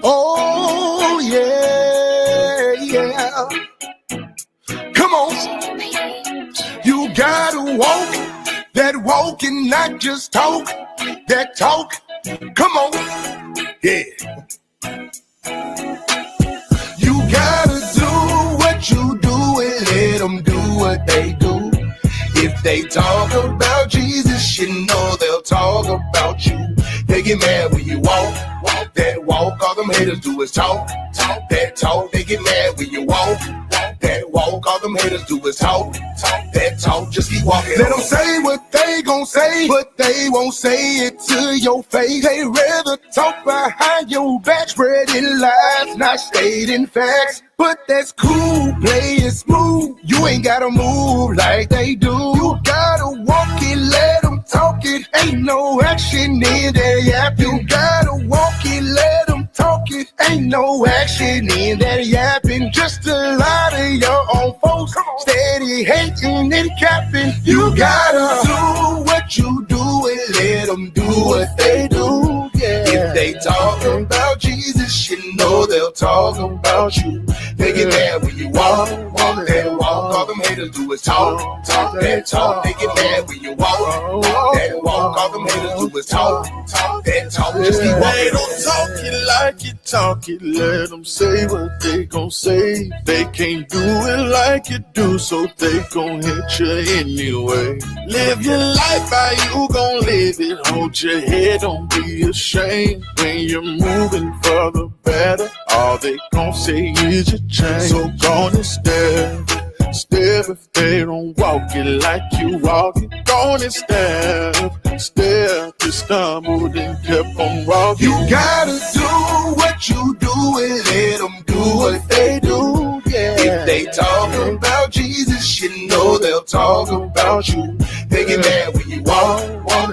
Oh, yeah, yeah. Come on. You gotta walk that walk and not just talk that talk. Come on. Yeah. You gotta do what you do and let them do what they do. If they talk about Jesus, you know they'll talk about you. They get mad when you walk that walk. All them haters do is talk that talk. They get mad when you walk that walk. All them haters do is talk that talk. Just keep walking. Let them say what they gon' say, but they won't say it to your face. They rather talk behind your back, spreading lies, not stating facts. But that's cool, play it smooth. You ain't gotta move like they do. You gotta walk it, let them talk it. Ain't no action in that yap. You gotta walk it, let them talk it. Ain't no action in that yapping. Just a lot of your own folks steady hating and capping. You gotta do what you do and let them do what they do. Yeah. If they talk about Jesus, you know they'll talk about you. They get mad when you walk that walk. All them haters do is talk that talk. They get mad when you walk that walk. All them haters do is talk that talk. Just keep walking. They don't talk it like you talk it. Let them say what they gon' say. They can't do it like you do, so they gon' hit you anyway. Live your life how you gon' live it. Hold your head, don't be ashamed. When you're moving for the better, all they gon' say is your change. So gonna step if they don't walk it like you walk it. Gonna step, you stumbled and kept on walking. You gotta do what you do and let them do what they do. Yeah. If they talk about Jesus, you know they'll talk about you. They get mad when you walk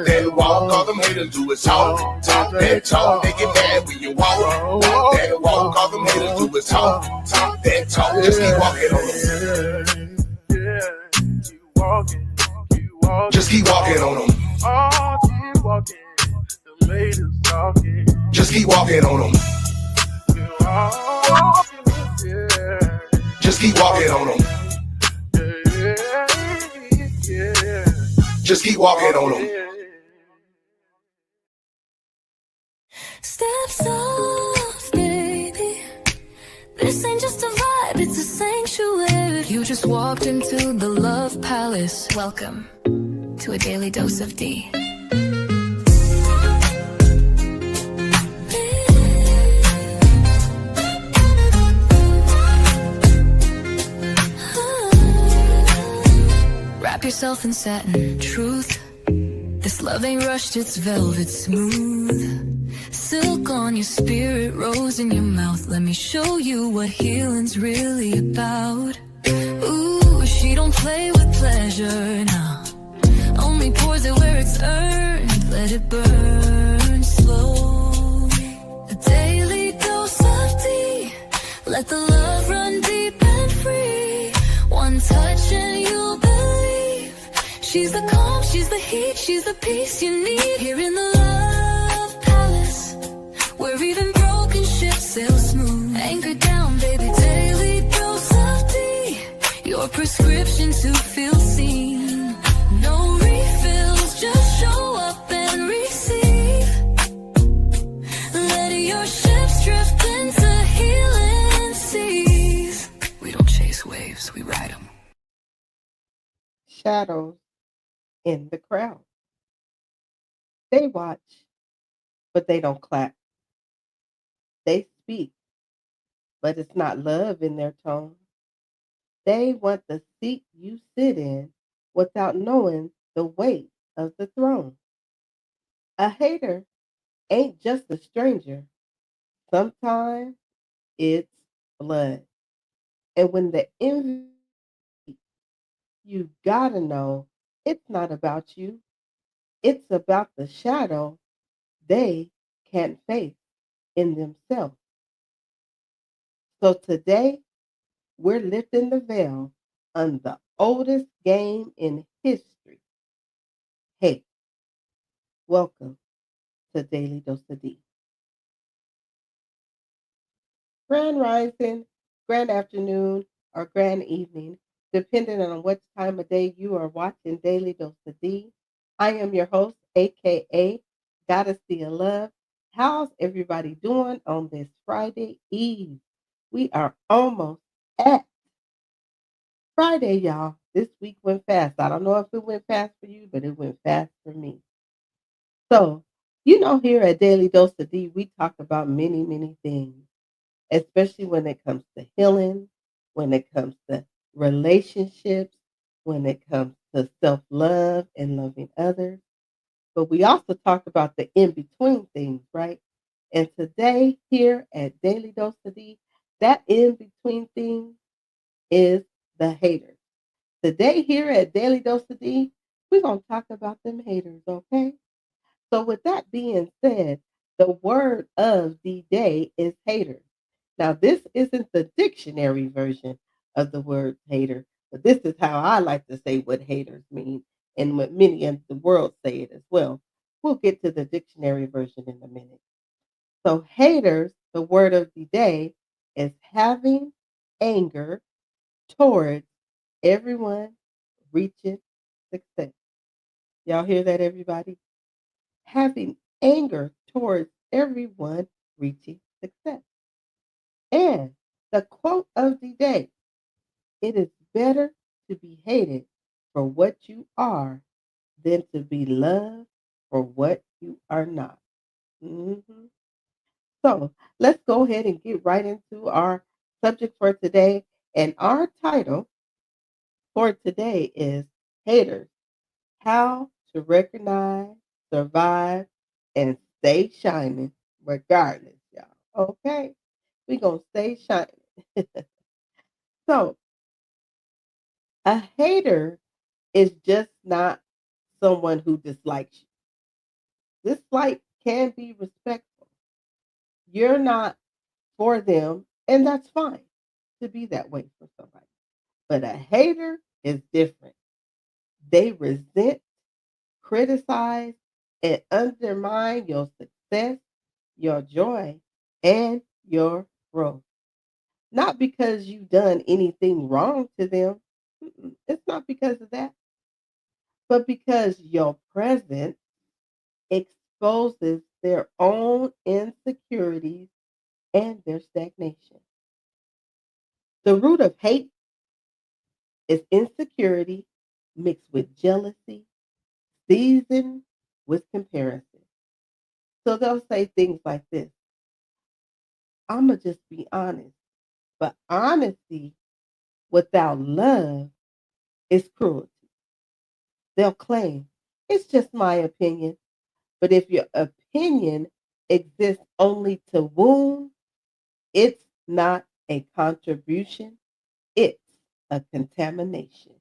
that walk. All them haters do is talk that talk. They get mad when you walk that walk. All them haters do is talk that talk. Just keep walking on them. Keep walking. Just keep walking on them. Oh, keep walking. The haters talking. Just keep walking on them. Just keep walking on them. Just keep walking on them. Steps off, baby. This ain't just a vibe, it's a sanctuary. You just walked into the Love Palace. Welcome to a daily dose of Dee. Wrap yourself in satin truth. This love ain't rushed, it's velvet smooth. Silk on your spirit, rose in your mouth. Let me show you what healing's really about. Ooh, she don't play with pleasure now. Only pours it where it's earned. Let it burn slow. A daily dose of Dee. Let the love run deep and free. One touch and you'll believe. She's the calm, she's the heat, she's the peace you need. Here in the Love Palace, where even broken ships sail smooth. Anchor down, baby, daily dose of Dee. Your prescription to feel seen. No refills, just show up and receive. Let your ships drift into healing seas. We don't chase waves, we ride them. Shadows in the crowd. They watch, but they don't clap. They speak, but it's not love in their tone. They want the seat you sit in without knowing the weight of the throne. A hater ain't just a stranger. Sometimes it's blood. And when the envy, you gotta know it's not about you. It's about the shadow they can't face in themselves. So today, we're lifting the veil on the oldest game in history. Hey, welcome to Daily Dose of Dee. grand rising, grand afternoon, or grand evening, depending on what time of day you are watching Daily Dose of Dee. I am your host, aka Goddess Dee of Love. How's everybody doing on this Friday Eve? We are almost at Friday, y'all. This week went fast. I don't know if it went fast for you, but it went fast for me. So, here at Daily Dose of Dee, we talk about many, many things, especially when it comes to healing, when it comes to relationships, when it comes to self love and loving others. But we also talk about the in between things, right? And today, here at Daily Dose of D, that in between thing is the haters. Today, here at Daily Dose of D, we're going to talk about them haters, okay? So, with that being said, the word of the day is hater. Now, this isn't the dictionary version of the word hater, but this is how I like to say what haters mean and what many in the world say it as well. We'll get to the dictionary version in a minute. So, haters, the word of the day, is having anger towards everyone reaching success. Y'all hear that, everybody? Having anger towards everyone reaching success. And the quote of the day: it is better to be hated for what you are than to be loved for what you are not. Mhm. So let's go ahead and get right into our subject for today. And our title for today is Haters: How to Recognize, Survive, and Stay Shining regardless, y'all. Okay? We're going to stay shining. So, a hater is just not someone who dislikes you. Dislike can be respectful. You're not for them, and that's fine to be that way for somebody. But a hater is different. They resent, criticize, and undermine your success, your joy, and your growth. Not because you've done anything wrong to them. It's not because of that, but because your presence exposes their own insecurities and their stagnation. The root of hate is insecurity mixed with jealousy, seasoned with comparison. So they'll say things like this: I'm going to just be honest, but honesty without love is cruelty. They'll claim it's just my opinion, but if your opinion exists only to wound, it's not a contribution, it's a contamination.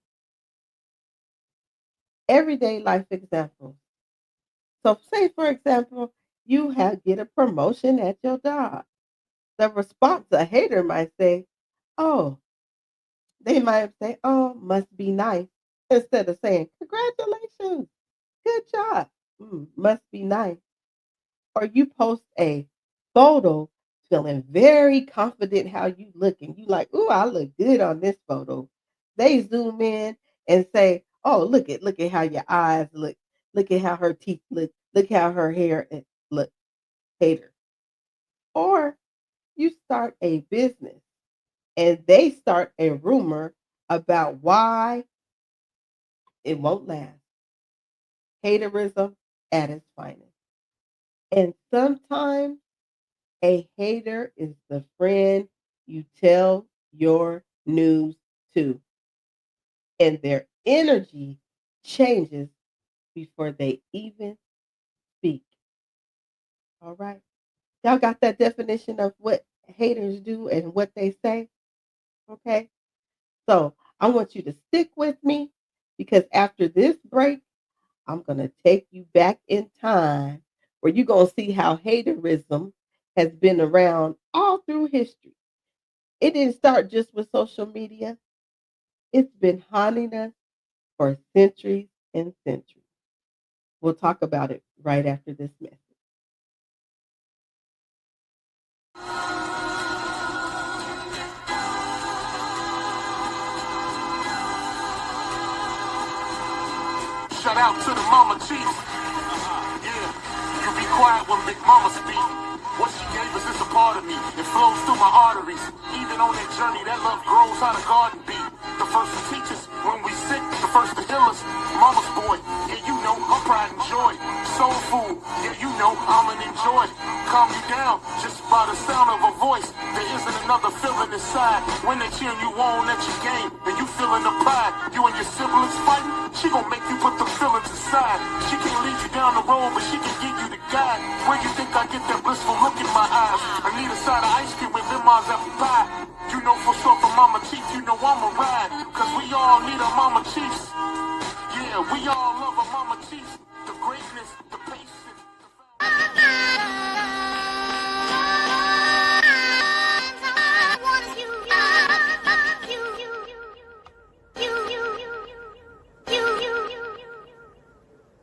Everyday life examples. So, say for example, you have get a promotion at your job. The response a hater might say, "Oh," they might say, "Oh, must be nice," instead of saying, "Congratulations, good job, must be nice." Or you post a photo feeling very confident how you look and you like, "Ooh, I look good on this photo." They zoom in and say, "Oh, look at how your eyes look at how her teeth look how her hair look." Hater. Or you start a business and they start a rumor about why it won't last. Haterism at its finest. And sometimes a hater is the friend you tell your news to, and their energy changes before they even speak. All right. Y'all got that definition of what haters do and what they say? Okay. So I want you to stick with me because after this break, I'm going to take you back in time where you're going to see how haterism has been around all through history. It didn't start just with social media. It's been haunting us for centuries and centuries. We'll talk about it right after this message. Shout out to the mama chief. Yeah, you be quiet when Big Mama speak. What she gave us is a part of me. It flows through my arteries. Even on that journey, that love grows how the garden be. The first to teach us when we sick, the first to heal us. Mama's boy, yeah, you know, her pride and joy. Soul food, yeah, you know, I'm an enjoy. Calm you down just by the sound of a voice. There isn't another feeling inside. When they cheering you on at your game, and you feeling the pride. You and your siblings fight, she gon' make you put the feelings aside. She can lead you down the road, but she can give you the guide. Where you think I get that blissful look in my eyes? I need a side of ice cream with lemons apple pie. You know for sure from Mama Chief, you know I'm a ride. Cause we all need our Mama Chiefs. Yeah, we all love our Mama Chiefs. The greatness, the patience,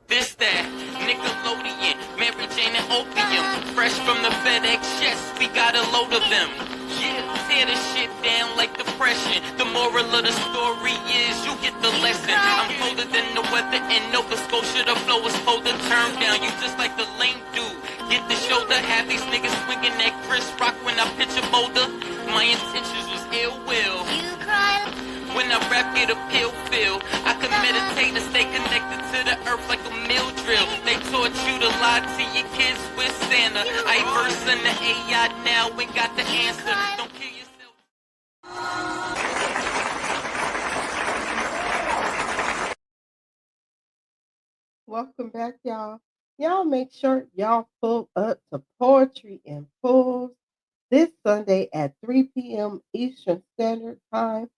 This that Nickelodeon, Mary Jane and opium, fresh from the FedEx chest, we got a load of them. Yeah, tear this shit down like depression. The moral of the story is you get the lesson. I'm colder than the weather in Nova Scotia. The flow is supposed to turn down. You just like the lame dude. Get the shoulder, have these niggas swinging that Chris Rock when I pitch a boulder. My intentions was ill will. When I rap, get a pill feel. I can meditate and stay connected to the earth like a mill drill. They taught you to lie to your kids with Santa. I verse in the AI now and got the answer. Don't kill yourself. Welcome back, y'all. Y'all make sure y'all pull up to Poetry and Pools this Sunday at 3 p.m. Eastern Standard Time.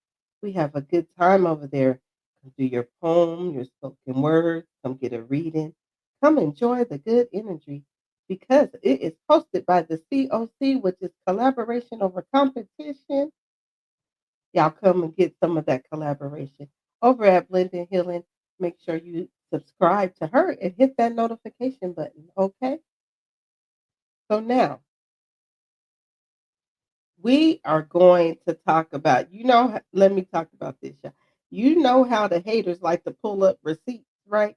We have a good time over there. Come do your poem, your spoken word, come get a reading. Come enjoy the good energy because it is hosted by the COC, which is Collaboration Over Competition. Y'all come and get some of that collaboration over at Blended Healing. Make sure you subscribe to her and hit that notification button, okay? So now we are going to talk about, let me talk about this, y'all. You know how the haters like to pull up receipts, right?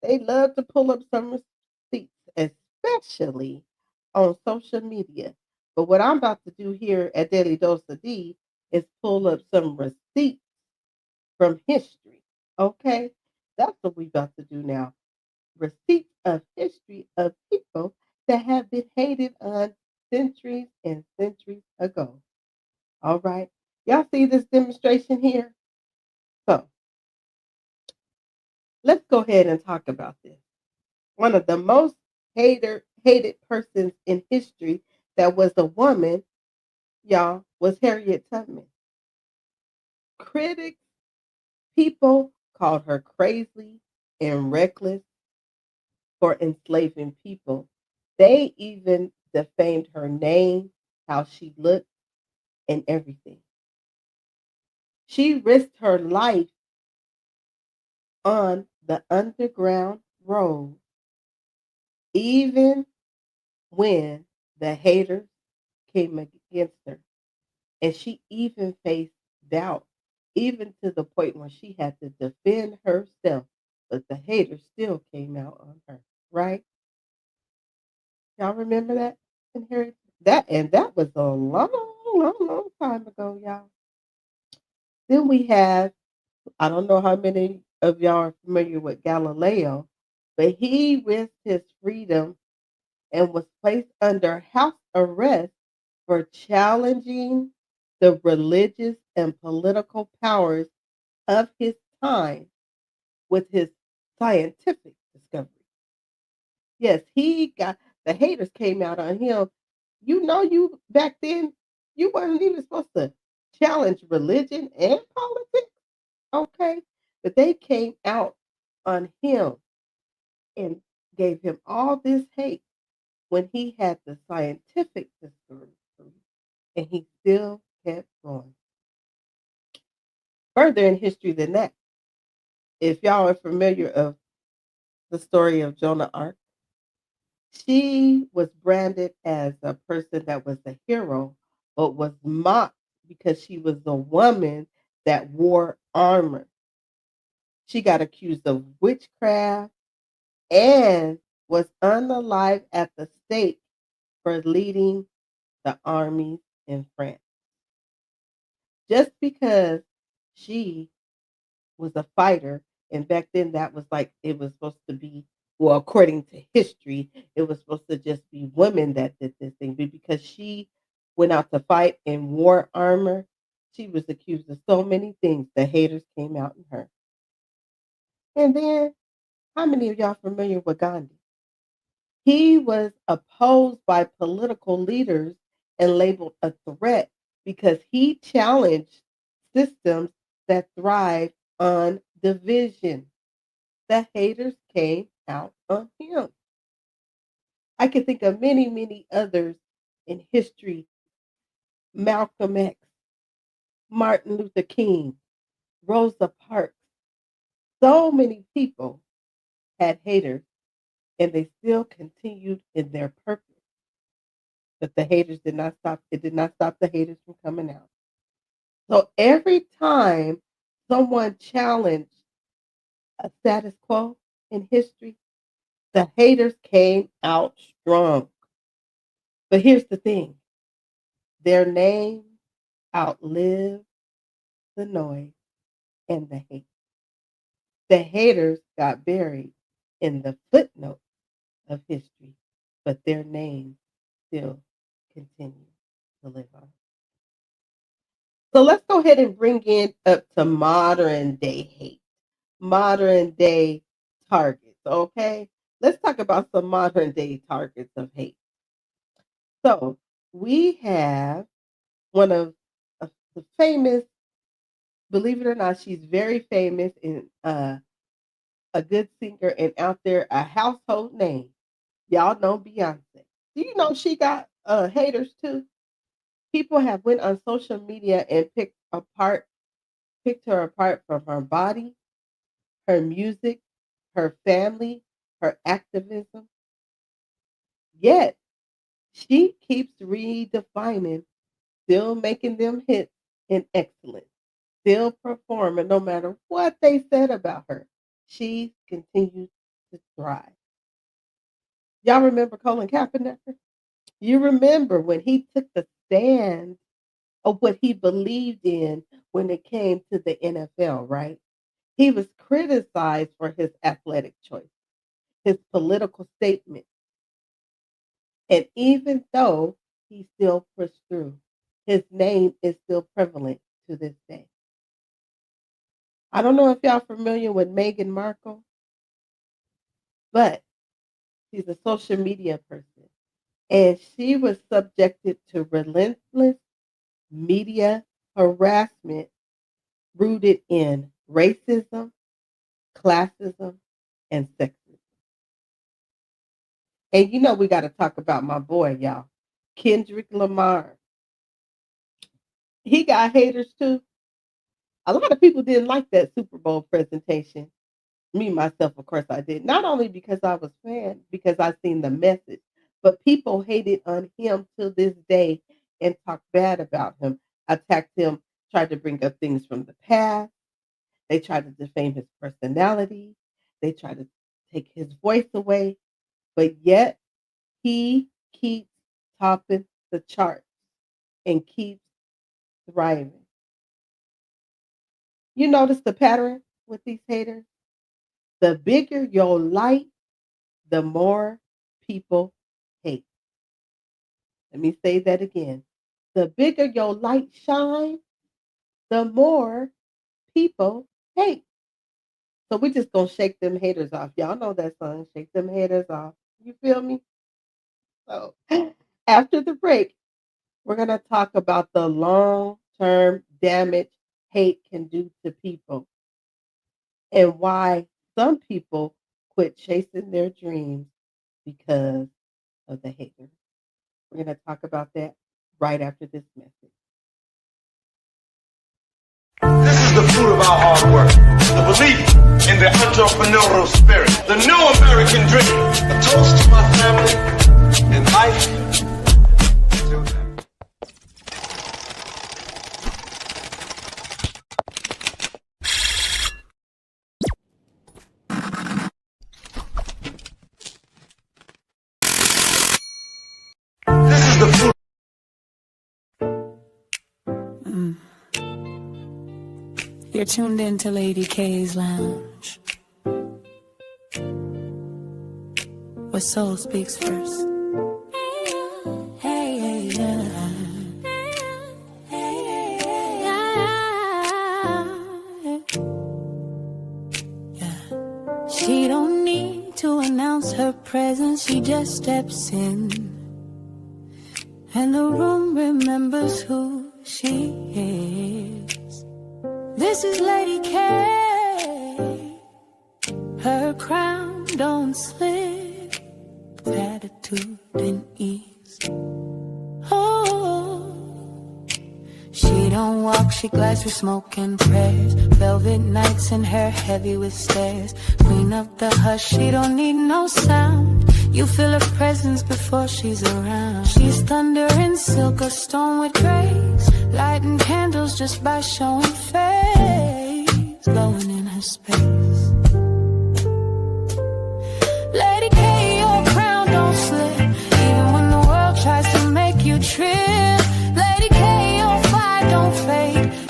They love to pull up some receipts, especially on social media. But what I'm about to do here at Daily Dose of Dee is pull up some receipts from history. Okay? That's what we're about to do now. Receipts of history of people that have been hated on centuries and centuries ago. All right? Y'all see this demonstration here? So let's go ahead and talk about this. One of the most hated persons in history that was a woman, y'all, was Harriet Tubman. Critics, people called her crazy and reckless for enslaving people. They even defamed her name, how she looked, and everything. She risked her life on the Underground Road, even when the haters came against her. And she even faced doubt, even to the point where she had to defend herself, but the haters still came out on her, right? Y'all remember that? And that was a long, long, long time ago, y'all. Then we have, I don't know how many of y'all are familiar with Galileo, but he risked his freedom and was placed under house arrest for challenging the religious and political powers of his time with his scientific discovery. Yes, he got the haters came out on him. You back then, you weren't even supposed to challenge religion and politics, okay? But they came out on him and gave him all this hate when he had the scientific discovery and he still kept going. Further in history than that, if y'all are familiar of the story of Joan of Arc, she was branded as a person that was a hero, but was mocked because she was a woman that wore armor. She got accused of witchcraft and was unalive at the stake for leading the armies in France. Just because she was a fighter, and back then that was like it was supposed to be, well, according to history, it was supposed to just be women that did this thing. But because she went out to fight in war armor, she was accused of so many things. The haters came out in her. And then, how many of y'all familiar with Gandhi? He was opposed by political leaders and labeled a threat because he challenged systems that thrive on division. The haters came out on him. I can think of many, many others in history: Malcolm X, Martin Luther King, Rosa Parks. So many people had haters and they still continued in their purpose. But the haters did not stop. It did not stop the haters from coming out. So every time someone challenged a status quo in history, the haters came out strong. But here's the thing: their name outlived the noise and the hate. The haters got buried in the footnotes of history, but their names still continue to live on. So let's go ahead and bring it up to modern day hate, modern day targets, okay? Let's talk about some modern day targets of hate. So we have one of the famous, believe it or not, she's very famous and a good singer and out there, a household name. Y'all know Beyonce. Do you know she got haters too? People have went on social media and picked her apart from her body, her music, her family, her activism. Yet she keeps redefining, still making them hits in excellence, still performing no matter what they said about her. She continues to thrive. Y'all remember Colin Kaepernick? You remember when he took the stand of what he believed in when it came to the NFL, right? He was criticized for his athletic choice, his political statement. And even though he still pushed through, his name is still prevalent to this day. I don't know if y'all familiar with Meghan Markle, but she's a social media person. And she was subjected to relentless media harassment rooted in racism, classism, and sexism. And you know we got to talk about my boy, y'all, Kendrick Lamar. He got haters too. A lot of people didn't like that Super Bowl presentation. Me, myself, of course, I did. Not only because I was fan, because I seen the message, but people hated on him to this day and talked bad about him, attacked him, tried to bring up things from the past. They tried to defame his personality. They tried to take his voice away. But yet, he keeps topping the charts and keeps thriving. You notice the pattern with these haters? The bigger your light, the more people hate. Let me say that again. The bigger your light shines, the more people hate. So we just gonna shake them haters off. Y'all know that song, Shake Them Haters Off. You feel me? So after the break, we're gonna talk about the long-term damage hate can do to people and why some people quit chasing their dreams because of the haters. We're going to talk about that right after this message. This is the fruit of our hard work, the belief in the entrepreneurial spirit, the new American dream, a toast to my family and life. Till then. fruit. You're tuned in to Lady K's Lounge, where soul speaks first. Hey, yeah. She don't need to announce her presence, she just steps in, and the room remembers who she is. This is Lady K. Her crown don't slip, attitude and ease. Oh, she don't walk, she glides through smoke and prayers. Velvet nights and hair heavy with stares. Queen of the hush, she don't need no sound. You feel her presence before she's around. She's thunder and silk, a stone with grace. Lighting candles just by showing face. Glowing in her space. Lady K, your crown don't slip, even when the world tries to make you trip. Lady K, your fire don't fade.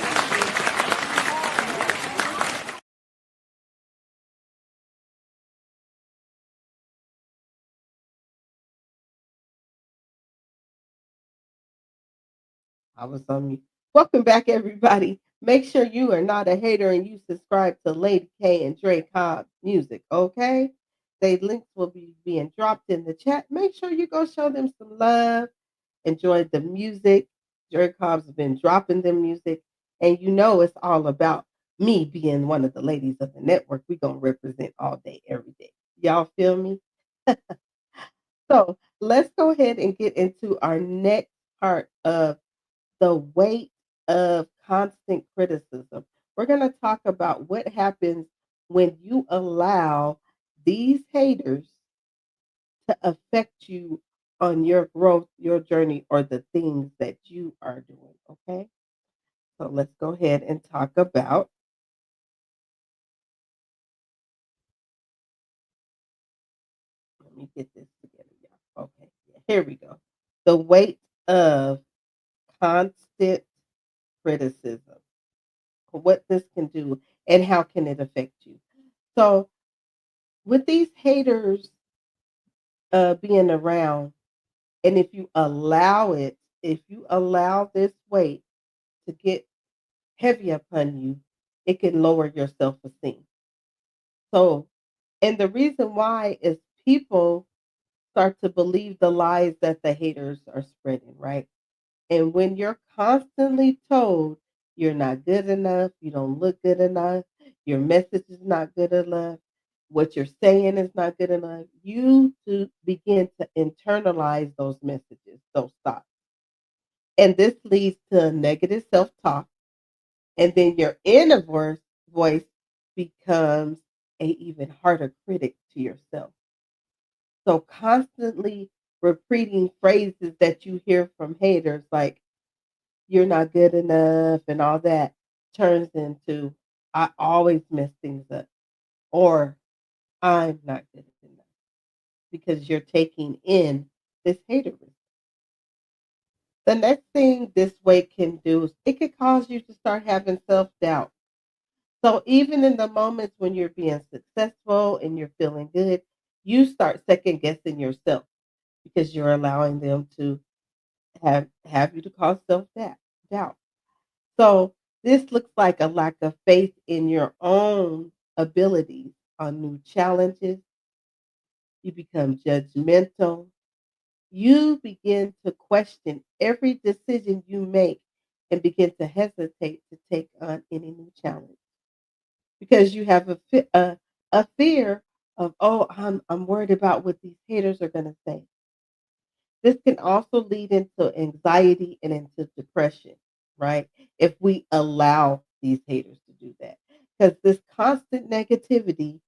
I was on mute. Welcome back, everybody. Make sure you are not a hater and you subscribe to Lady K and Dre Cobb's music, okay? They links will be being dropped in the chat. Make sure you go show them some love. Enjoy the music. Dre Cobb's been dropping the music. And you know it's all about me being one of the ladies of the network. We're going to represent all day, every day. Y'all feel me? So let's go ahead and get into our next part of the weight of constant criticism. We're going to talk about what happens when you allow these haters to affect you on your growth, your journey, or the things that you are doing. Okay. So let's go ahead and talk about. Let me get this together, y'all. Okay. Here we go. The weight of constant criticism, what this can do, and how can it affect you. So, with these haters being around, and if you allow it, if you allow this weight to get heavy upon you, it can lower your self esteem. So, and the reason why is people start to believe the lies that the haters are spreading, right? And when you're constantly told you're not good enough, you don't look good enough, your message is not good enough, what you're saying is not good enough, you to begin to internalize those messages, those thoughts. And this leads to negative self talk. And then your inner voice becomes a even harder critic to yourself. So constantly repeating phrases that you hear from haters like you're not good enough and all that turns into I always mess things up or I'm not good enough because you're taking in this haterism. The next thing this way can do is it could cause you to start having self doubt. So even in the moments when you're being successful and you're feeling good, you start second guessing yourself because you're allowing them to have you to cause self doubt. So this looks like a lack of faith in your own abilities on new challenges. You become judgmental. You begin to question every decision you make and begin to hesitate to take on any new challenge because you have a fear of, oh, I'm worried about what these haters are going to say. This can also lead into anxiety and into depression, right? If we allow these haters to do that. Because this constant negativity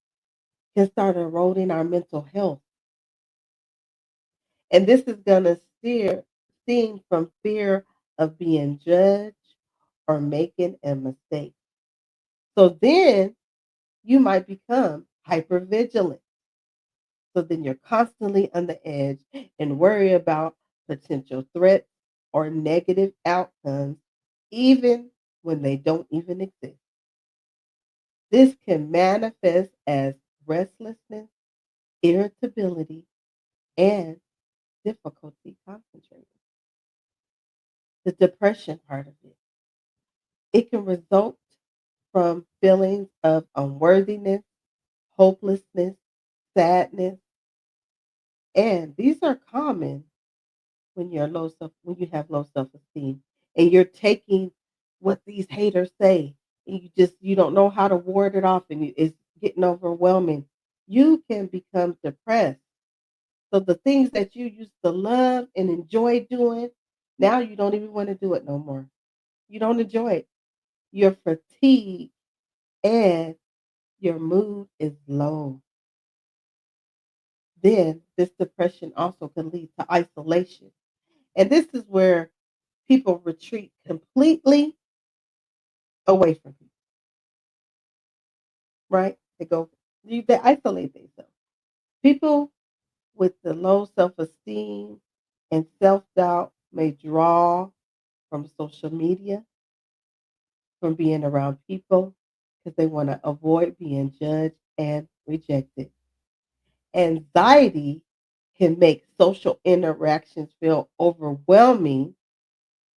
can start eroding our mental health. And this is going to stem from fear of being judged or making a mistake. So then you might become hyper vigilant. So then you're constantly on the edge and worry about potential threats, or negative outcomes, even when they don't even exist. This can manifest as restlessness, irritability, and difficulty concentrating. The depression part of it. It can result from feelings of unworthiness, hopelessness, sadness, and these are common when you have low self-esteem and you're taking what these haters say and you don't know how to ward it off and it's getting overwhelming. You can become depressed. So the things that you used to love and enjoy doing, now you don't even want to do it no more. You don't enjoy it. You're fatigued and your mood is low. Then this depression also can lead to isolation. And this is where people retreat completely away from people, right? They isolate themselves. People with the low self esteem and self doubt may draw from social media, from being around people, because they want to avoid being judged and rejected. Anxiety can make social interactions feel overwhelming,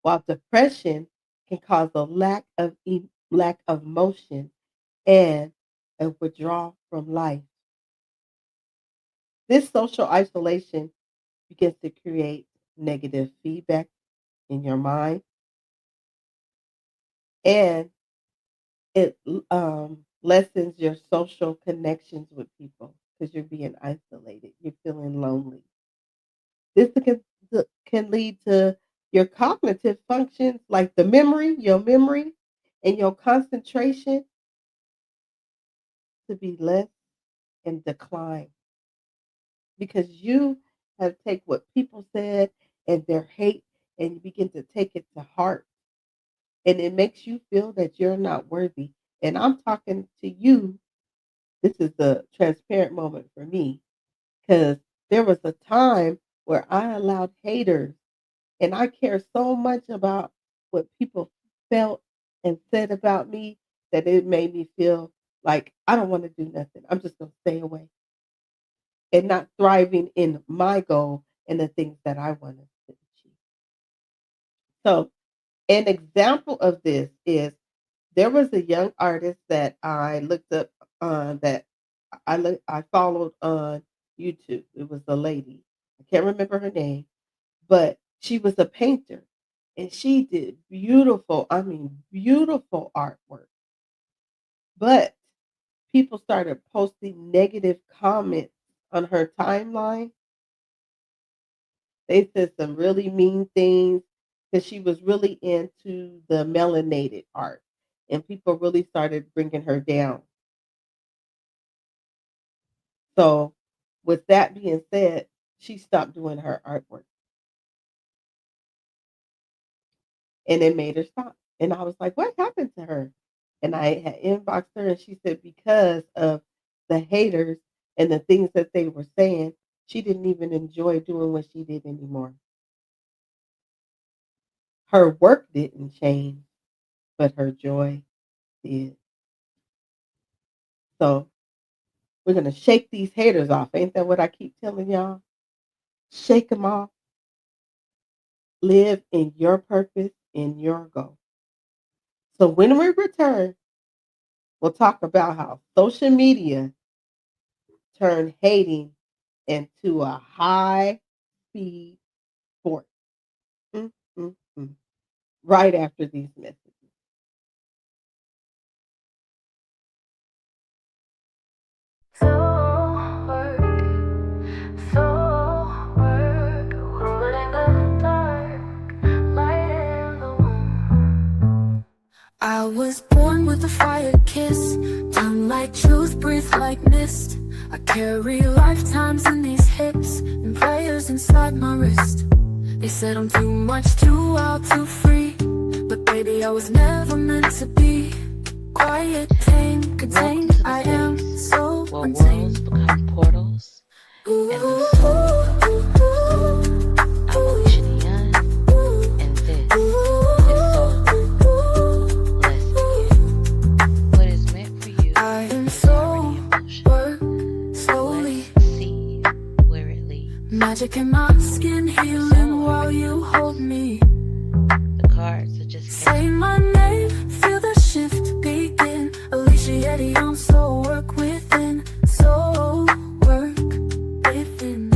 while depression can cause a lack of motion and a withdrawal from life. This social isolation begins to create negative feedback in your mind, and it lessens your social connections with people because you're being isolated. You're feeling lonely. This can lead to your cognitive functions like your memory, and your concentration to be less and decline because you have take what people said and their hate and you begin to take it to heart, and it makes you feel that you're not worthy. And I'm talking to you. This is the transparent moment for me because there was a time where I allowed haters, and I care so much about what people felt and said about me that it made me feel like I don't want to do nothing. I'm just going to stay away and not thriving in my goal and the things that I want to achieve. So, an example of this is there was a young artist that I looked up that I followed on YouTube. It was a lady. I can't remember her name, but she was a painter and she did beautiful, I mean beautiful artwork. But people started posting negative comments on her timeline. They said some really mean things because she was really into the melanated art, and people really started bringing her down. So, with that being said, she stopped doing her artwork, and it made her stop. And I was like, "What happened to her?" And I had inboxed her, and she said because of the haters and the things that they were saying, she didn't even enjoy doing what she did anymore. Her work didn't change, but her joy did. So we're gonna shake these haters off. Ain't that what I keep telling y'all? Shake them off. Live in your purpose, in your goal. So when we return, we'll talk about how social media turned hating into a high speed sport. Mm, mm, mm. Right after these messages. I was born with a fire kiss, tongue like truth, breathe like mist. I carry lifetimes in these hips and prayers inside my wrist. They said I'm too much, too wild, too free, but baby I was never meant to be. Quiet, tame, contained, I am so untamed. Become portals, and the soul, I want you to Making my skin healing while you hold me. The cards are just Say my name, feel the shift begin. Alicia Eddie on soul work within. Soul work within.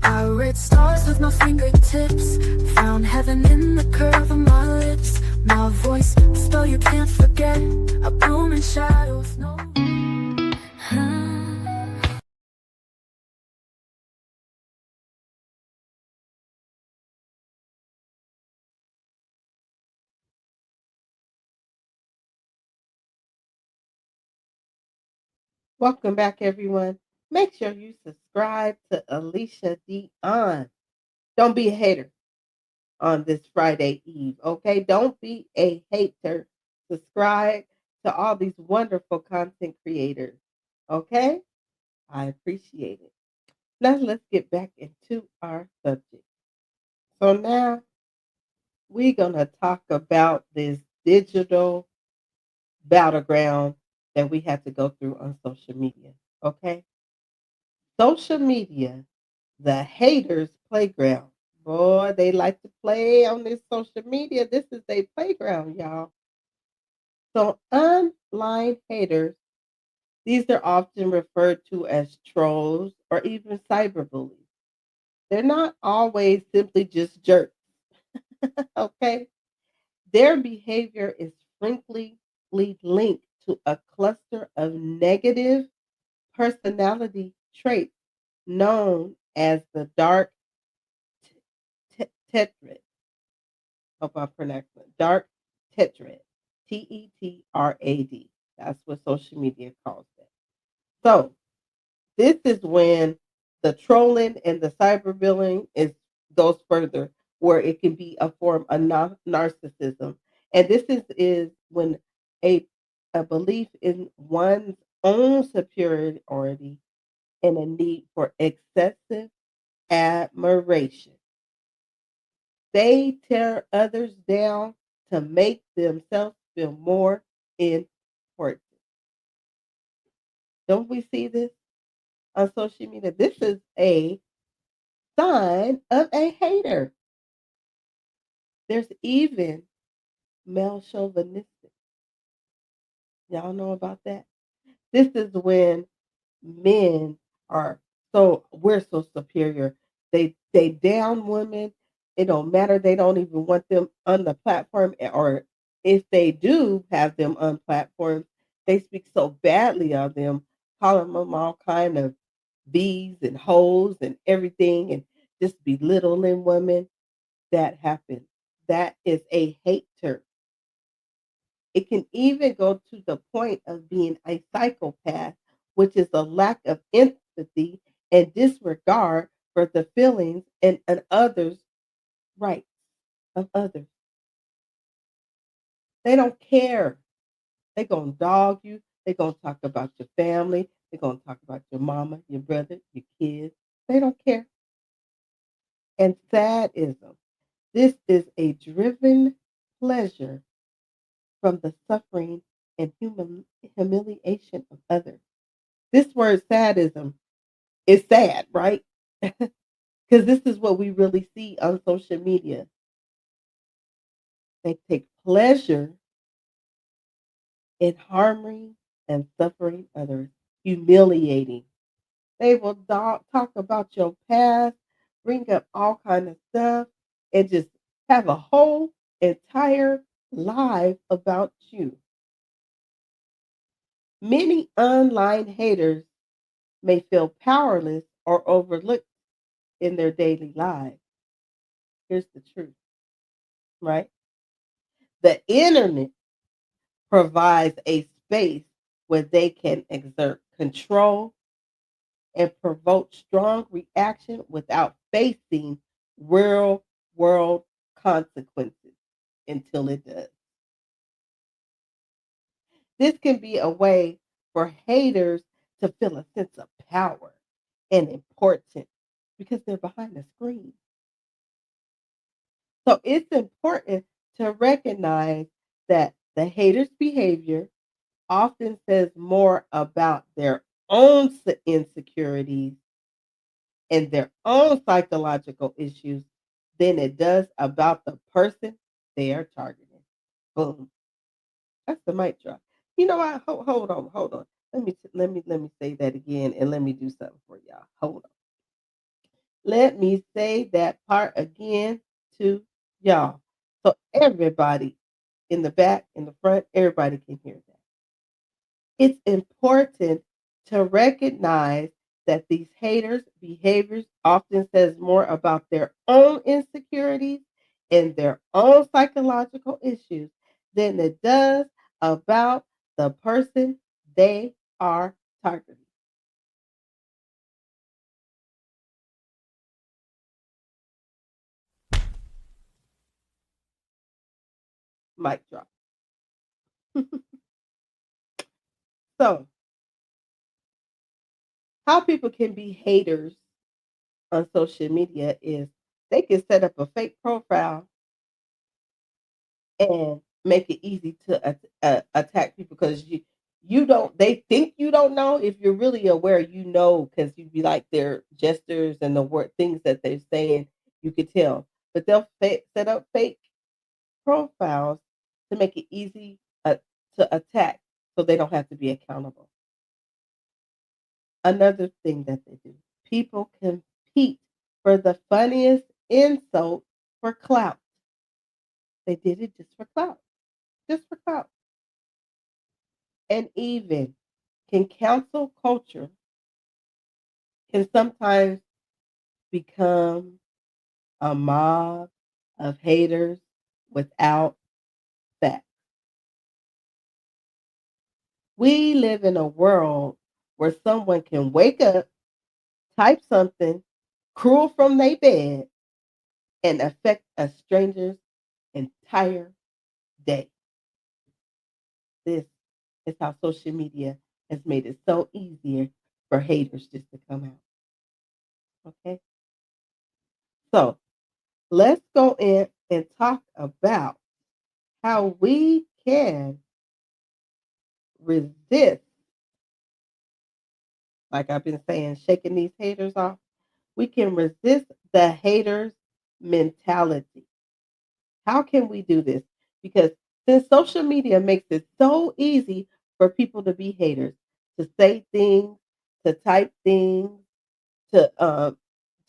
I read stars with my fingertips. Found heaven in the curve of my lips. My voice, a spell you can't forget. A bloom in shadows, no. Welcome back, everyone. Make sure you subscribe to Alicia Dion. Don't be a hater on this Friday Eve, okay? Don't be a hater. Subscribe to all these wonderful content creators, okay? I appreciate it. Now let's get back into our subject. So now we're going to talk about this digital battleground that we have to go through on social media, okay? Social media, the haters' playground. Boy, they like to play on this social media. This is their playground, y'all. So, online haters, these are often referred to as trolls or even cyberbullies. They're not always simply just jerks, okay? Their behavior is frequently linked to a cluster of negative personality traits known as the dark tetrad. Hope I pronounced it. Dark tetrad. Tetrad. That's what social media calls it. So this is when the trolling and the cyberbullying goes further, where it can be a form of narcissism, and this is when a a belief in one's own superiority and a need for excessive admiration. They tear others down to make themselves feel more important. Don't we see this on social media? This is a sign of a hater. There's even male chauvinistic. Y'all know about that? This is when men are we're so superior. They down women. It don't matter. They don't even want them on the platform, or if they do have them on platforms, they speak so badly of them, calling them all kind of bees and hoes and everything, and just belittling women. That happens. That is a hater. It can even go to the point of being a psychopath, which is a lack of empathy and disregard for the feelings and others' rights of others. They don't care. They're going to dog you. They're going to talk about your family. They're going to talk about your mama, your brother, your kids. They don't care. And sadism. This is a driven pleasure from the suffering and humiliation of others. This word sadism is sad, right? Because this is what we really see on social media. They take pleasure in harming and suffering others, humiliating. They will talk about your past, bring up all kind of stuff, and just have a whole entire live about you. Many online haters may feel powerless or overlooked in their daily lives. Here's the truth, right? The internet provides a space where they can exert control and provoke strong reaction without facing real world consequences until it does. This can be a way for haters to feel a sense of power and importance because they're behind the screen. So it's important to recognize that the hater's behavior often says more about their own insecurities and their own psychological issues than it does about the person they are targeting. Boom. That's the mic drop. You know what? Hold on. Let me say that again, and let me do something for y'all. Hold on. Let me say that part again to y'all. So everybody in the back, in the front, everybody can hear that. It's important to recognize that these haters' behaviors often says more about their own insecurities and their own psychological issues than it does about the person they are targeting. Mic drop. So, how people can be haters on social media is they can set up a fake profile and make it easy to attack people because you don't they think you don't know. If you're really aware, you know, because you be like their gestures and the word things that they're saying, you could tell. But they'll set up fake profiles to make it easy to attack so they don't have to be accountable. Another thing that they do, people compete for the funniest insult for clout. They did it just for clout, just for clout. And even can cancel culture can sometimes become a mob of haters without facts. We live in a world where someone can wake up, type something cruel from their bed, and affect a stranger's entire day. This is how social media has made it so easier for haters just to come out. Okay. So let's go in and talk about how we can resist, like I've been saying, shaking these haters off. We can resist the haters' mentality. How can we do this? Because since social media makes it so easy for people to be haters, to say things, to type things, to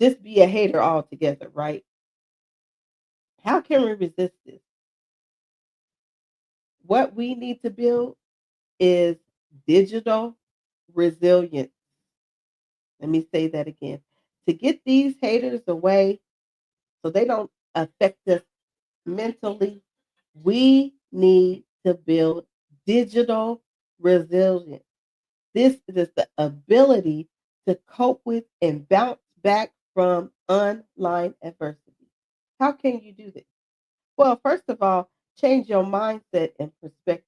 just be a hater altogether, right? How can we resist this? What we need to build is digital resilience. Let me say that again. To get these haters away so they don't affect us mentally, we need to build digital resilience. This is the ability to cope with and bounce back from online adversity. How can you do this? Well, first of all, change your mindset and perspective.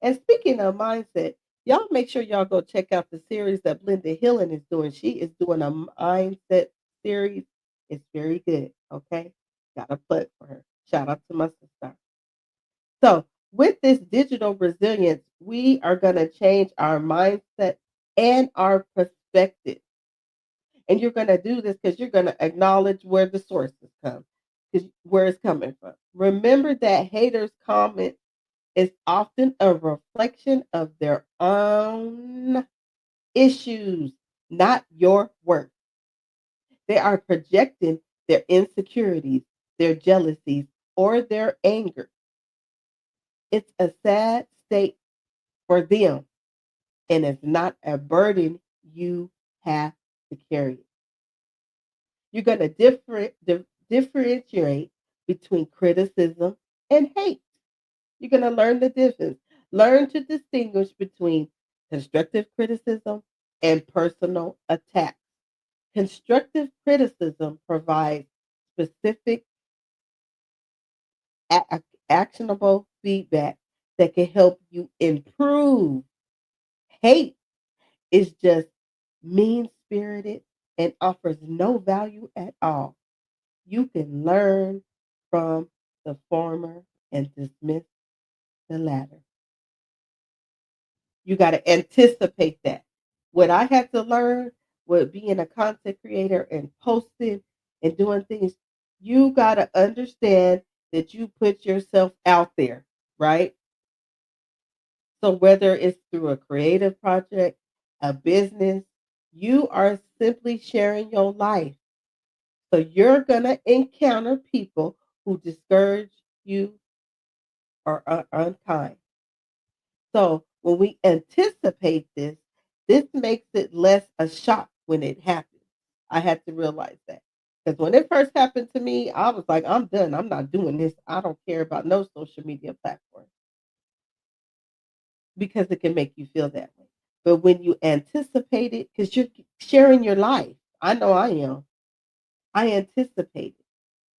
And speaking of mindset, y'all make sure y'all go check out the series that Blenda Hillen is doing. She is doing a mindset series. It's very good. Okay. Got a plug for her. Shout out to my sister. So, with this digital resilience, we are going to change our mindset and our perspective. And you're going to do this because you're going to acknowledge where the sources come, where it's coming from. Remember that haters' comment is often a reflection of their own issues, not your worth. They are projecting their insecurities, their jealousies, or their anger. It's a sad state for them, and it's not a burden you have to carry. You're going to differentiate between criticism and hate. You're going to learn the difference. Learn to distinguish between constructive criticism and personal attack. Constructive criticism provides specific, actionable feedback that can help you improve. Hate is just mean spirited and offers no value at all. You can learn from the former and dismiss the latter. You got to anticipate that. What I had to learn with being a content creator and posting and doing things, you got to understand that you put yourself out there, right? So whether it's through a creative project, a business, you are simply sharing your life. So you're going to encounter people who discourage you or are unkind. So when we anticipate this, this makes it less a shock when it happens. I had to realize that. Because when it first happened to me, I was like, I'm done. I'm not doing this. I don't care about no social media platform because it can make you feel that way. But when you anticipate it, because you're sharing your life, I know I am. I anticipate it.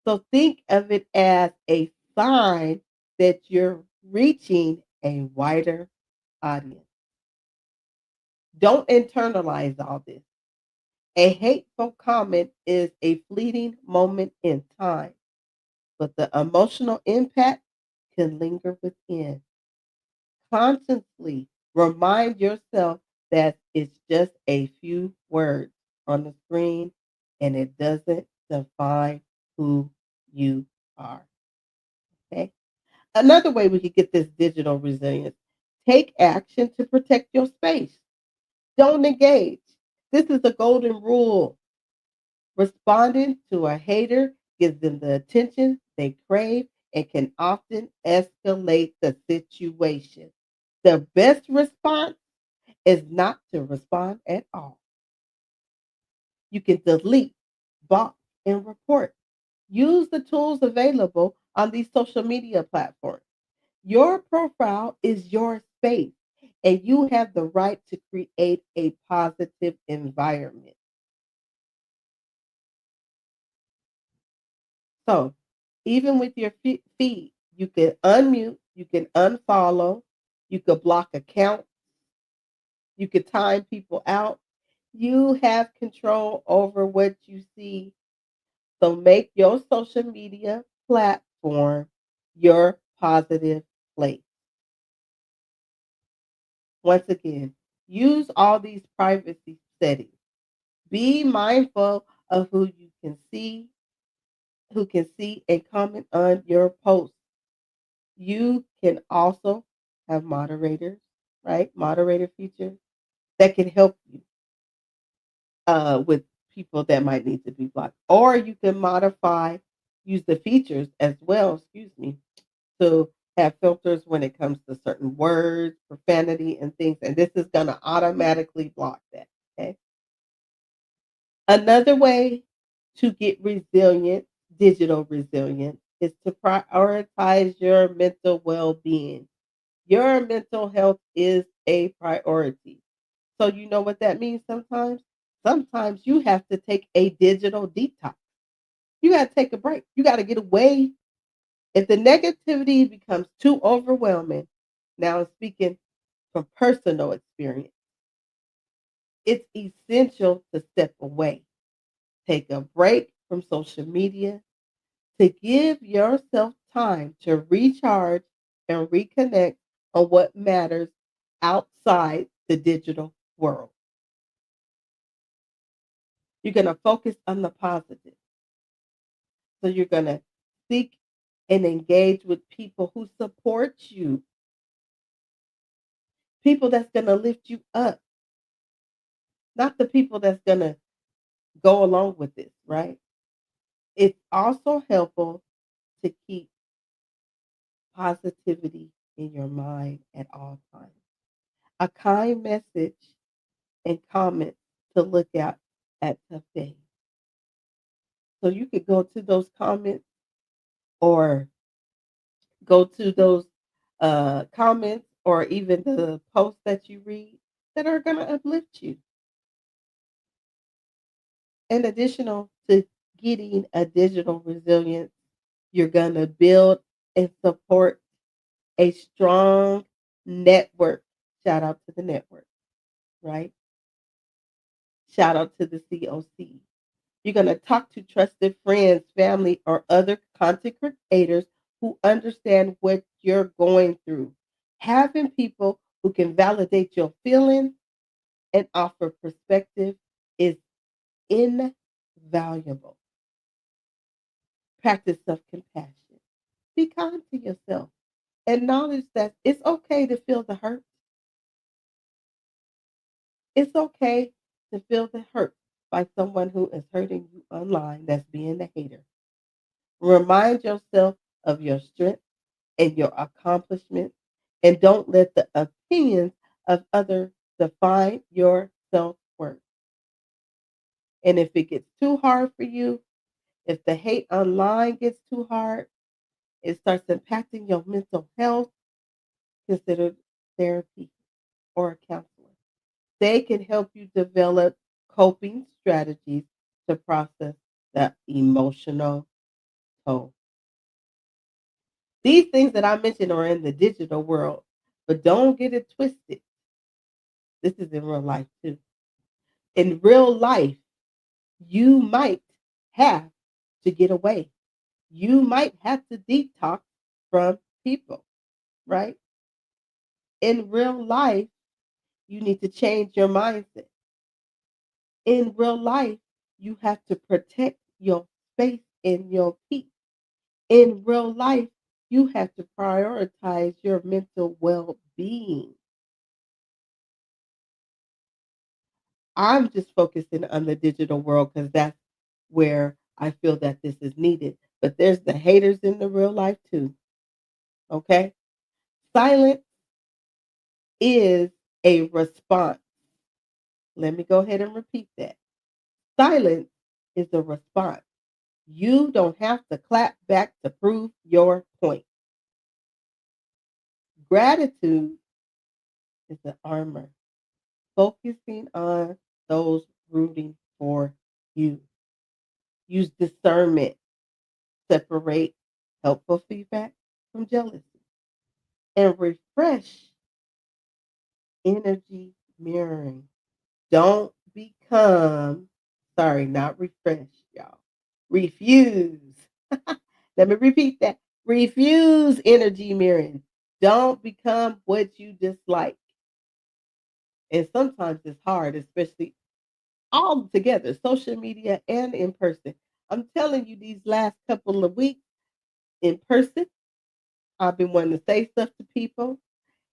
So think of it as a sign that you're reaching a wider audience. Don't internalize all this. A hateful comment is a fleeting moment in time, but the emotional impact can linger within. Constantly remind yourself that it's just a few words on the screen and it doesn't define who you are. Okay. Another way we could get this digital resilience, take action to protect your space. Don't engage. This is the golden rule. Responding to a hater gives them the attention they crave and can often escalate the situation. The best response is not to respond at all. You can delete, block, and report. Use the tools available on these social media platforms. Your profile is your space, and you have the right to create a positive environment. So, even with your feed, you can unmute, you can unfollow, you can block accounts, you can time people out. You have control over what you see. So, make your social media platform your positive place. Once again, use all these privacy settings. Be mindful of who can see and comment on your posts. You can also have moderators, right? Moderator features that can help you with people that might need to be blocked. Or you can use the features as well, excuse me, to have filters when it comes to certain words, profanity, and things. And this is going to automatically block that. Okay. Another way to get resilient, digital resilience, is to prioritize your mental well being. Your mental health is a priority. So, you know what that means sometimes? Sometimes you have to take a digital detox. You got to take a break. You got to get away. If the negativity becomes too overwhelming, now I'm speaking from personal experience, it's essential to step away. Take a break from social media to give yourself time to recharge and reconnect on what matters outside the digital world. You're going to focus on the positive. So you're going to seek and engage with people who support you, people that's going to lift you up, not the people that's going to go along with this, right? It's also helpful to keep positivity in your mind at all times. A kind message and comment to look at tough days. So you could go to those comments or go to those comments or even the posts that you read that are going to uplift you. In additional to getting a digital resilience, you're going to build and support a strong network. Shout out to the network, right? Shout out to the COC. You're going to talk to trusted friends, family, or other content creators who understand what you're going through. Having people who can validate your feelings and offer perspective is invaluable. Practice self-compassion. Be kind to yourself. Acknowledge that it's okay to feel the hurt. It's okay to feel the hurt by someone who is hurting you online that's being a hater. Remind yourself of your strength and your accomplishments, and don't let the opinions of others define your self-worth. And if it gets too hard for you, if the hate online gets too hard, it starts impacting your mental health, consider therapy or a counselor. They can help you develop coping strategies to process the emotional toll. These things that I mentioned are in the digital world, but don't get it twisted. This is in real life too. In real life, you might have to get away. You might have to detox from people, right? In real life, you need to change your mindset. In real life, you have to protect your space and your peace. In real life, you have to prioritize your mental well being. I'm just focusing on the digital world because that's where I feel that this is needed. But there's the haters in the real life too. Okay? Silence is a response. Let me go ahead and repeat that. Silence is a response. You don't have to clap back to prove your point. Gratitude is an armor, focusing on those rooting for you. Use discernment. Separate helpful feedback from jealousy. And refresh energy mirroring. Don't become, sorry, not refresh, y'all. Refuse. Let me repeat that. Refuse energy mirroring. Don't become what you dislike. And sometimes it's hard, especially all together, social media and in person. I'm telling you, these last couple of weeks in person, I've been wanting to say stuff to people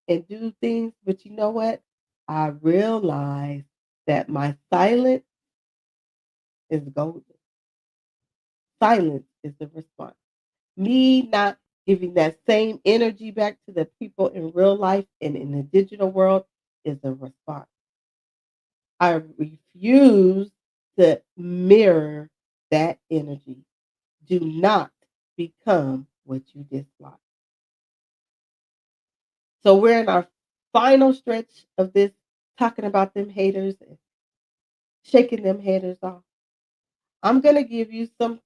and do things, but you know what? I realized that my silence is golden. Silence is the response. Me not giving that same energy back to the people in real life and in the digital world is a response. I refuse to mirror that energy. Do not become what you dislike. So we're in our final stretch of this, talking about them haters and shaking them haters off. I'm going to give you some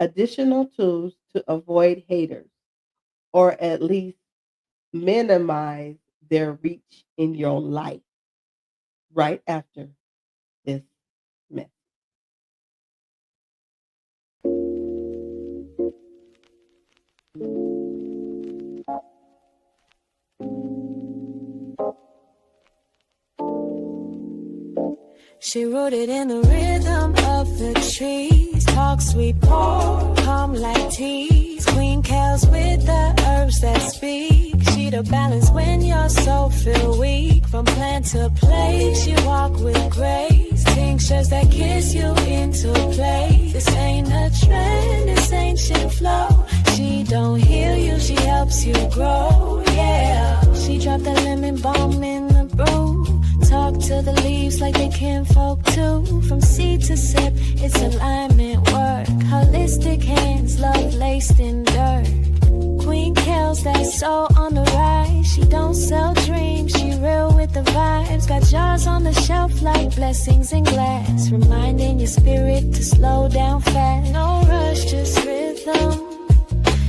additional tools to avoid haters, or at least minimize their reach in your life right after this message. She wrote it in the rhythm of the trees. Talk sweet, pour, calm like teas. Queen cows with the herbs that speak. She the balance when your soul feel weak. From plan to place, you walk with grace. Tinctures that kiss you into place. This ain't a trend, this ancient flow. She don't heal you, she helps you grow. Yeah, she dropped the lemon balm in the brew. Talk to the leaves like they kinfolk too. From seed to sip, it's alignment work. Holistic hands, love laced in dirt. Queen Kale's that soul on the rise. She don't sell dreams, she real with the vibes. Got jars on the shelf like blessings in glass. Reminding your spirit to slow down fast. No rush, just rhythm.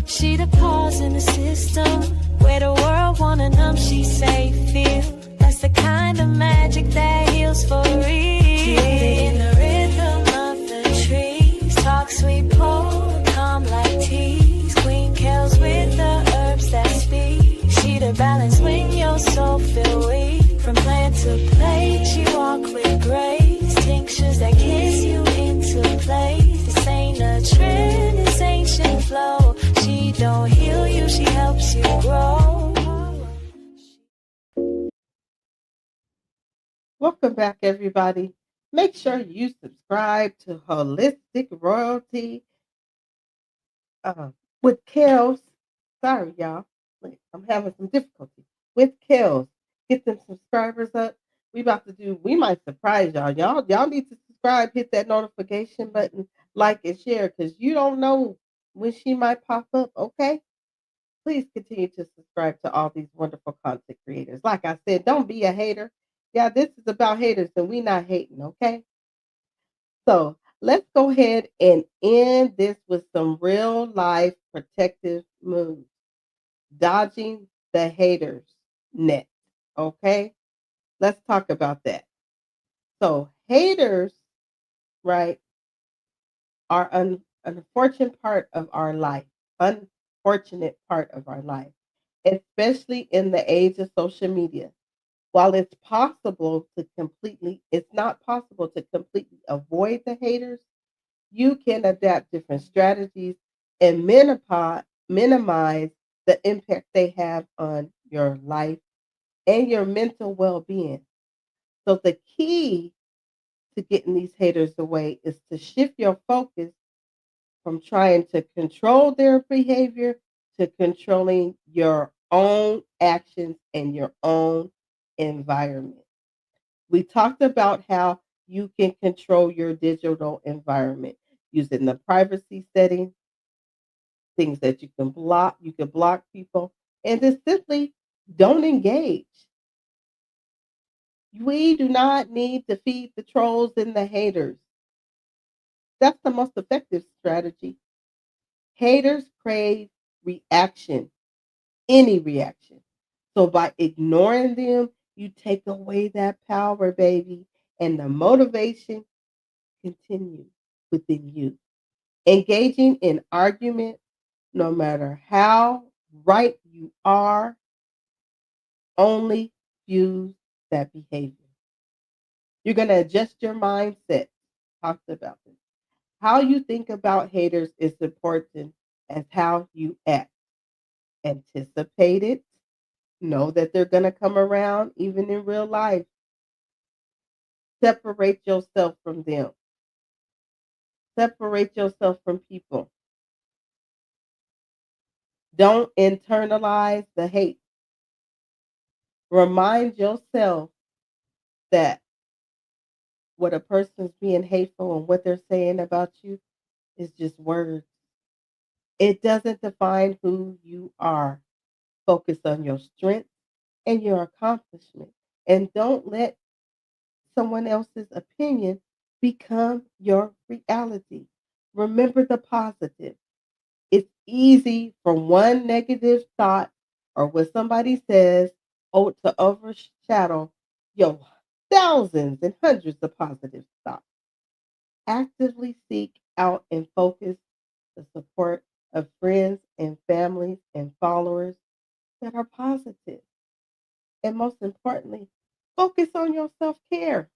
She the pause in the system. Where the world wanna numb, she say feel. That's the kind of magic that heals for real. In the rhythm of the trees. Talk sweet, pour, calm like teas. Queen Kale's with the herbs that speak. She the balance when your soul feel weak. From plant to plate, she walk with grace. Tinctures that don't heal you, she helps you grow. Welcome back, everybody. Make sure you subscribe to Holistic Royalty with Kels. Sorry, y'all. Wait, I'm having some difficulty with Kels. Get them subscribers up. We might surprise y'all. Y'all need to subscribe, hit that notification button, like and share, because you don't know when she might pop up, okay? Please continue to subscribe to all these wonderful content creators. Like I said, don't be a hater. Yeah, this is about haters, and we not hating, okay? So let's go ahead and end this with some real life protective moves. Dodging the haters net. Okay? Let's talk about that. So haters, right, are an unfortunate part of our life. Unfortunate part of our life, especially in the age of social media. While it's not possible to completely avoid the haters, you can adapt different strategies and minimize the impact they have on your life and your mental well being. So, the key to getting these haters away is to shift your focus from trying to control their behavior to controlling your own actions and your own environment. We talked about how you can control your digital environment using the privacy settings, things that you can block. You can block people and just simply don't engage. We do not need to feed the trolls and the haters. That's the most effective strategy. Haters crave reaction, any reaction. So by ignoring them, you take away that power, baby, and the motivation continues within you. Engaging in argument, no matter how right you are, only fuels that behavior. You're going to adjust your mindset. Talked about this. How you think about haters is important as how you act. Anticipate it. Know that they're going to come around even in real life. Separate yourself from them. Separate yourself from people. Don't internalize the hate. Remind yourself that what a person's being hateful and what they're saying about you is just words. It doesn't define who you are. Focus on your strengths and your accomplishment. And don't let someone else's opinion become your reality. Remember the positive. It's easy for one negative thought or what somebody says to overshadow your thousands and hundreds of positive thoughts. Actively seek out and focus the support of friends and families and followers that are positive. And most importantly, focus on your self care.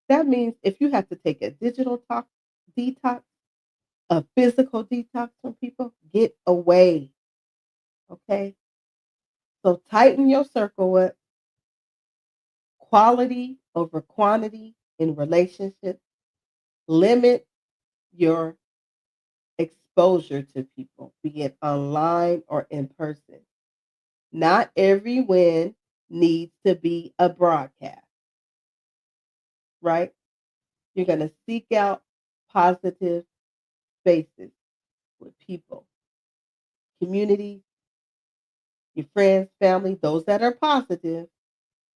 That means if you have to take a digital detox, a physical detox from people, get away. Okay? So tighten your circle up, quality over quantity in relationships, limit your exposure to people, be it online or in person. Not every win needs to be a broadcast, right? You're going to seek out positive spaces with people, community, your friends, family, those that are positive.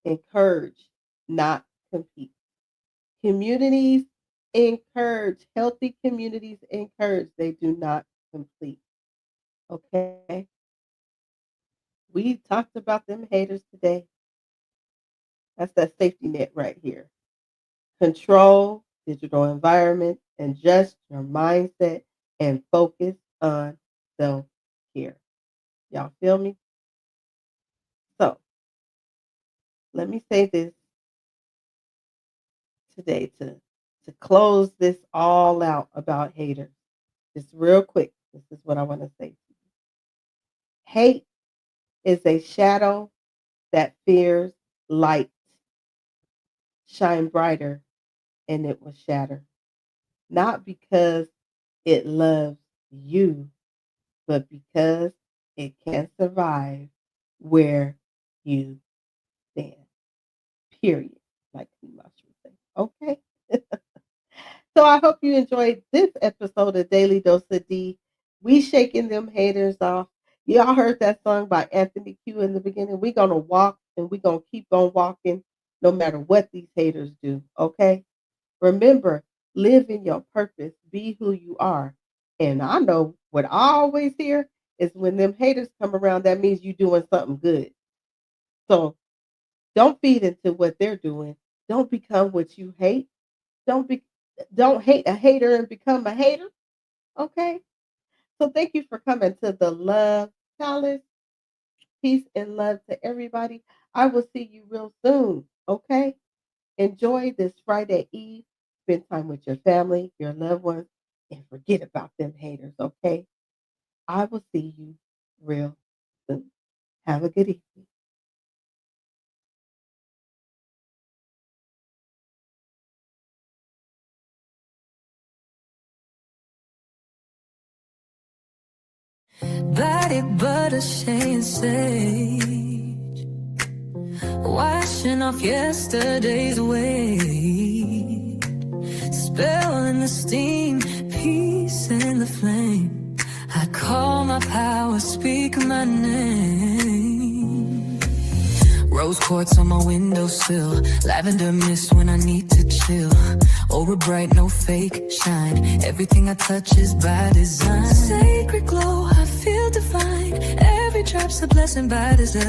Encourage, not compete. Communities encourage, healthy communities encourage, they do not complete. Okay? We talked about them haters today. That's that safety net right here. Control digital environment, adjust your mindset, and focus on self care. Y'all feel me? So let me say this today to close this all out about haters. Just real quick. This is what I want to say to you. Hate is a shadow that fears light. Shine brighter and it will shatter. Not because it loves you, but because it can't survive where you stand. Period. Like Timash would say. Okay. So I hope you enjoyed this episode of Daily Dose of Dee. We shaking them haters off. Y'all heard that song by Anthony Q in the beginning. We're going to walk and we're going to keep on walking no matter what these haters do. Okay. Remember, live in your purpose. Be who you are. And I know what I always hear is when them haters come around, that means you're doing something good. So don't feed into what they're doing. Don't become what you hate. Don't hate a hater and become a hater. Okay? So thank you for coming to the Love Palace. Peace and love to everybody. I will see you real soon. Okay? Enjoy this Friday Eve. Spend time with your family, your loved ones, and forget about them haters. Okay? I will see you real soon. Have a good evening. Body butter, shade, sage, washing off yesterday's weight. Spell in the steam, peace in the flame. I call my power, speak my name. Rose quartz on my windowsill, lavender mist when I need to chill. Aura bright, no fake shine. Everything I touch is by design. Sacred glow, I feel divine. Every drop's a blessing by design.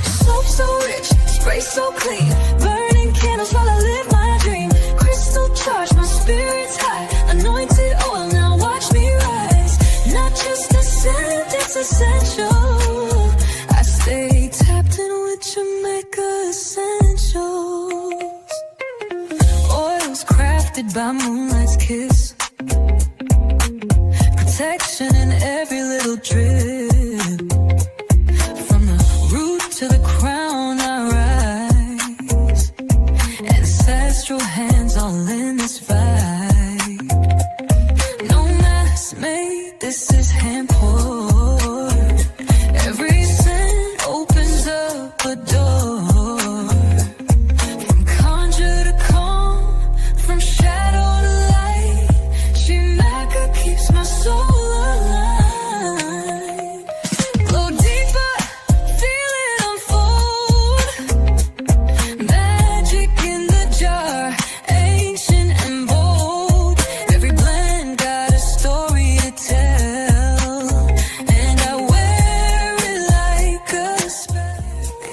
Soap so rich, spray so clean. Burning candles while I live my dream. Crystal charge, my spirit's high. Anointed oil, now watch me rise. Not just a scent, it's essential. I stay tapped in with Jamaica essentials. Oils crafted by moonlight's kiss. Protection in every little drip. From the root to the crown I rise. Ancestral hands all in this vibe. No mass made, this is hand poured. Every scent opens up a door. From conjure to calm, from shadow to light. Jamaica keeps my soul alive. Glow deeper, feel it unfold. Magic in the jar, ancient and bold. Every blend got a story to tell, and I wear it like a spell.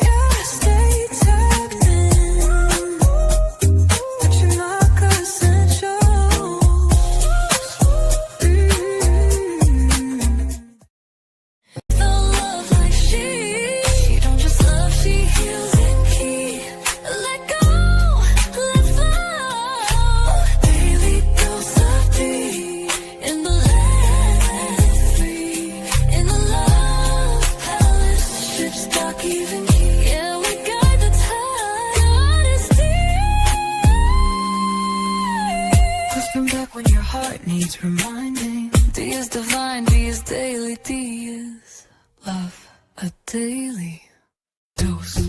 Yeah, stay tapped in with Jamaica essentials. The love like she don't just love, she heals and keep. Let go, let flow. Daily dose of Dee in the land free. In the love palace, ships dock even key. Yeah, we guide the tide. God is deep. Whispering back when your heart needs reminding. D is divine, D is daily, D is love, a daily dose.